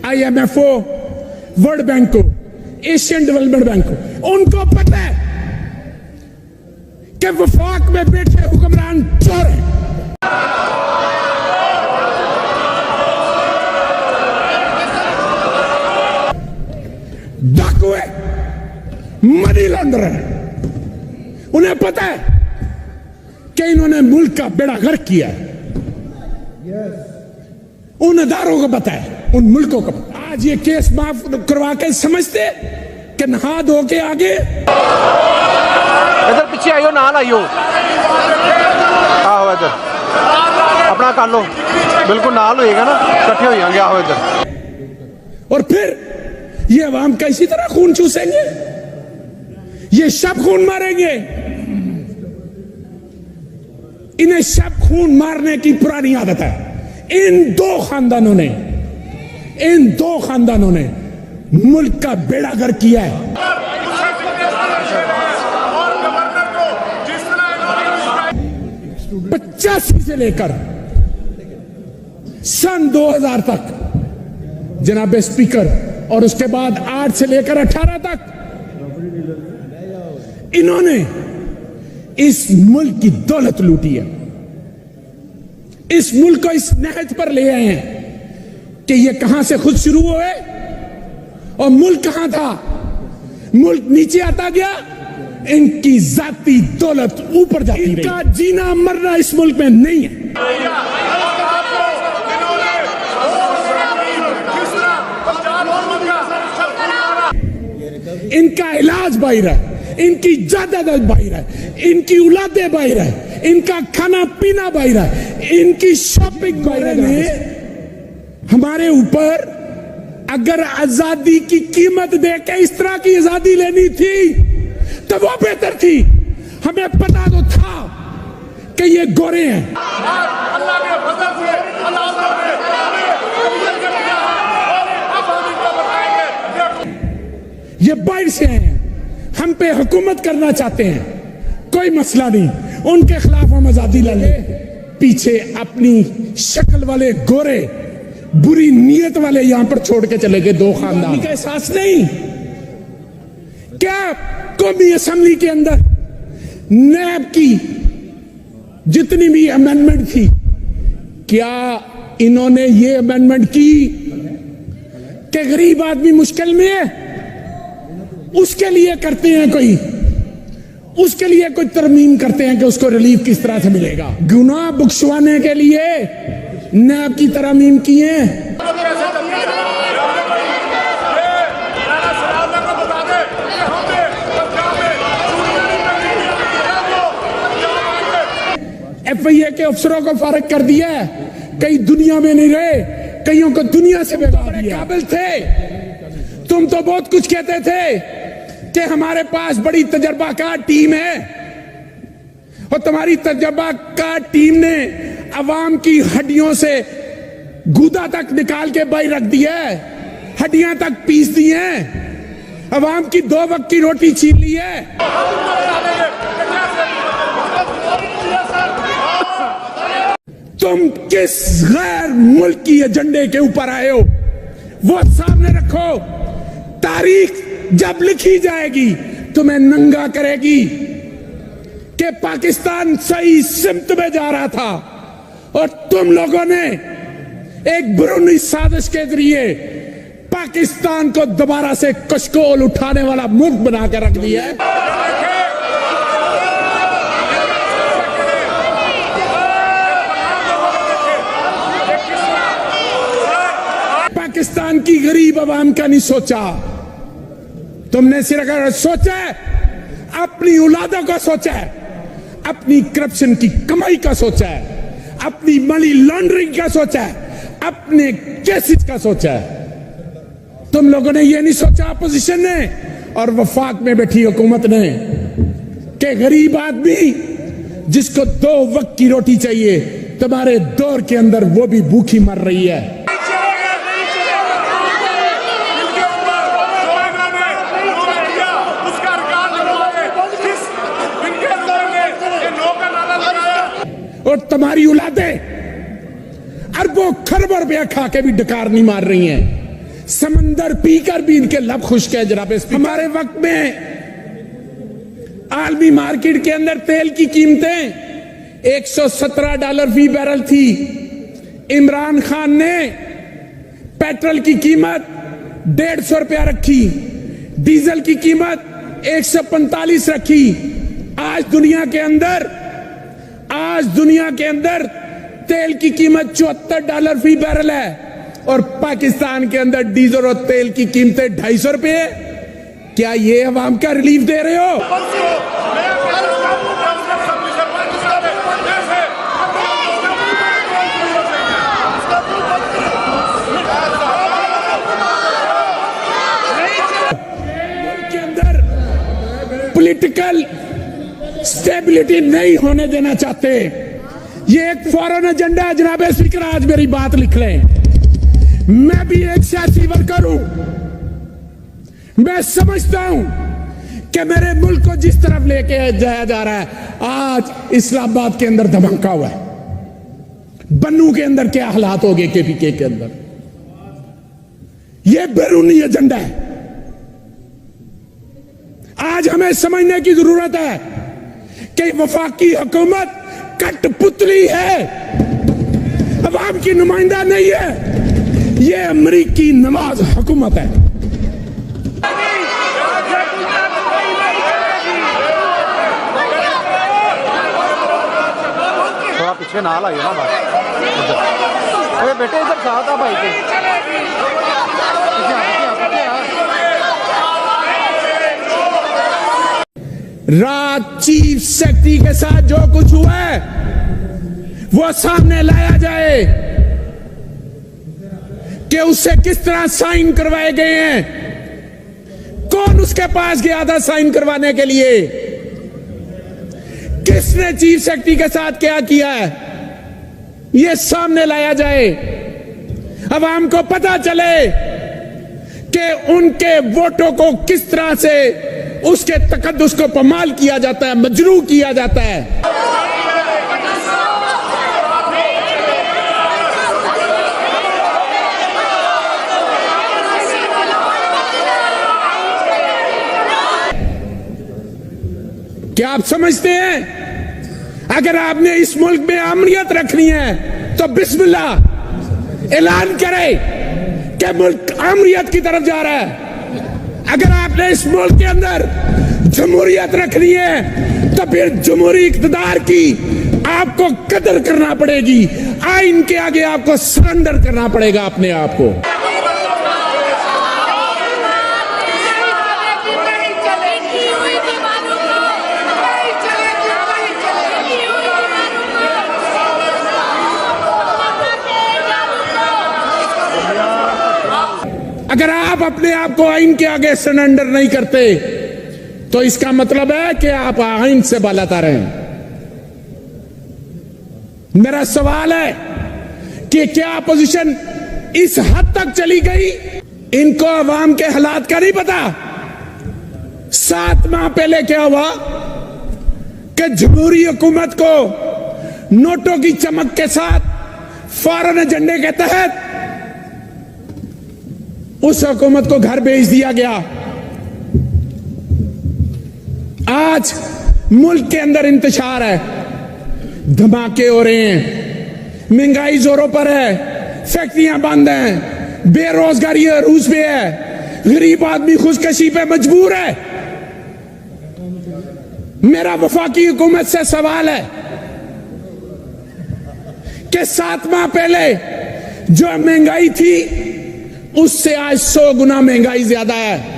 IMF हो, world bank हो, Asian development bank हो, उनको पता है कि वफाक में बैठे हुक्मरान चोर हैं। डाकू है, मनी लॉन्ड्रर है। उन्हें पता है कि इन्होंने मुल्क का बेड़ा गर्क किया है। उन अदारों को पता है, उन मुल्कों को। आज ये केस माफ करवा के समझते कि नहा धो के आगे इधर पीछे आइयो, नाल आइयो, आओ इधर अपना कर लो, बिल्कुल नाल होएगा ना, इकट्ठे हो जाएंगे। आओ इधर। और फिर ये अवाम का इसी तरह खून चूसेंगे, ये शब खून मारेंगे। इन्हें शब खून मारने की पुरानी आदत है। इन दो खानदानों ने मुल्क का बेड़ा गर्क किया है। 85 से लेकर सन 2000 तक जनाब स्पीकर, और उसके बाद 8 से लेकर 18 तक इन्होंने इस मुल्क की दौलत लूटी है। इस मुल्क को इस नहज पर ले आए हैं कि ये कहां से खुद शुरू हुए और मुल्क कहां था। मुल्क नीचे आता गया, इनकी जाती दौलत ऊपर जाती रही। इनका जीना मरना इस मुल्क में नहीं है। इनका इलाज बाहर है, इनकी जायदाद बाहर है, इनकी औलादें बाहर है, इनका खाना पीना बाहर है, इनकी शॉपिंग बाहर है। हमारे ऊपर अगर आजादी की कीमत देके इस तरह की आजादी लेनी थी तो वो बेहतर थी। हमें पता तो था कि ये गोरे हैं। ये बाहर से हैं, हम पे हुकूमत करना चाहते हैं, कोई मसला नहीं, उनके खिलाफ हम आजादी ला ले। पीछे अपनी शक्ल वाले गोरे, बुरी नीयत वाले यहां पर छोड़ के चले गए दो खानदान का एहसास नहीं। क्या कौमी असेंबली के अंदर नैब की जितनी भी अमेंडमेंट थी, क्या इन्होंने ये अमेंडमेंट की कि गरीब आदमी मुश्किल में है उसके लिए करते हैं, उसके लिए कोई तरमीम करते हैं कि उसको रिलीफ किस तरह से मिलेगा। गुनाह बख्शवाने के लिए नैब की तरमीम की है। FIA के अफसरों को फारिग कर दिया है, कई दुनिया में नहीं रहे, कईयों को दुनिया से बेकार दिया। काबिल थे, तुम तो बहुत कुछ कहते थे कि हमारे पास बड़ी तजर्बाकार टीम है, और तुम्हारी तजर्बाकार टीम ने अवाम की हड्डियों से गूदा तक निकाल के बाहर रख दिया है, हड्डियां तक पीस दी हैं, अवाम की 2 वक्त की रोटी छीन ली है। तुम किस गैर मुल्की एजेंडे के ऊपर आए हो वो सामने रखो। तारीख जब लिखी जाएगी तुम्हें नंगा करेगी कि पाकिस्तान सही सिमत में जा रहा था और तुम लोगों ने एक बुरुनी साजिश के जरिए पाकिस्तान को दोबारा से कशकोल उठाने वाला मुल्क बनाकर रख दिया है। पाकिस्तान की गरीब आवाम का नहीं सोचा तुमने, सिर्फ अगर सोचा है अपनी औलादों का सोचा है, अपनी करप्शन की कमाई का सोचा है, अपनी मनी लॉन्ड्रिंग का सोचा है, अपने केसेस का सोचा है। तुम लोगों ने यह नहीं सोचा, अपोजिशन ने और वफाक में बैठी हुकूमत ने, कि गरीब आदमी जिसको 2 वक्त की रोटी चाहिए तुम्हारे दौर के अंदर वो भी भूखी मर रही है। और तुम्हारी औलादें अरबों खरबों रुपया खा के भी डकार नहीं मार रही हैं। समंदर पीकर भी इनके लब खुश्क है जनाब स्पीकर। हमारे वक्त में आलमी मार्केट के अंदर तेल की कीमतें $117 फी बैरल थी। इमरान खान ने पेट्रोल की कीमत ₹150 रखी, डीजल की कीमत 145 रखी। आज दुनिया के अंदर तेल की कीमत $74 फी बैरल है और पाकिस्तान के अंदर डीजल और तेल की कीमतें ₹250 है। क्या ये अवाम का रिलीफ दे रहे हो? के अंदर पॉलिटिकल स्टेबिलिटी नहीं होने देना चाहते। ये एक फॉरेन एजेंडा है जनाब स्पीकर। आज मेरी बात लिख लें, मैं भी एक सियासी वर्कर हूं। मैं समझता हूं कि मेरे मुल्क को जिस तरफ लेके जाया जा रहा है, आज इस्लामाबाद के अंदर धमाका हुआ है, बन्नू के अंदर क्या हालात हो गए, केपीके के अंदर, यह बैरूनी एजेंडा है। आज हमें समझने की जरूरत है कि वफाकी हुकूमत कठपुतली है, अवाम की नुमाइंदा नहीं है। यह अमरीकी नवाज हुकूमत है। थोड़ा पीछे ना लाइए ना भाई, अरे बेटे इधर साथ आ भाई के। रात चीफ सेक्रेटरी के साथ जो कुछ हुआ है वो सामने लाया जाए कि उससे किस तरह साइन करवाए गए हैं, कौन उसके पास गया था साइन करवाने के लिए, किसने चीफ सेक्रेटरी के साथ क्या किया है, यह सामने लाया जाए। अवाम को पता चले कि उनके वोटों को किस तरह से उसके तकद्दुस को पमाल किया जाता है, मजरू किया जाता है। क्या आप समझते हैं अगर आपने इस मुल्क में अमनियत रखनी है तो बिस्मिल्लाह ऐलान करें कि मुल्क अमनियत की तरफ जा रहा है। अगर आपने इस मुल्क के अंदर जमहूरियत रखनी है तो फिर जमहूरी इक़्तिदार की आपको कदर करना पड़ेगी। आइन के आगे आपको सरेंडर करना पड़ेगा अपने आप को। अगर आप अपने आप को आइन के आगे सरेंडर नहीं करते तो इसका मतलब है कि आप आइन से बालातर हैं। मेरा सवाल है कि क्या अपोजिशन इस हद तक चली गई, इनको अवाम के हालात का नहीं पता। 7 माह पहले क्या हुआ कि जमहूरी हुकूमत को नोटों की चमक के साथ फॉरेन एजेंडे के तहत उस हुकूमत को घर भेज दिया गया। आज मुल्क के अंदर इंतशार है, धमाके हो रहे हैं, महंगाई जोरों पर है, फैक्ट्रियां बंद हैं, बेरोजगारी अरूज पे है, गरीब आदमी खुदकशी पे मजबूर है। मेरा वफाकी हुकूमत से सवाल है कि 7 माह पहले जो महंगाई थी उससे आज 100 गुना महंगाई ज्यादा है।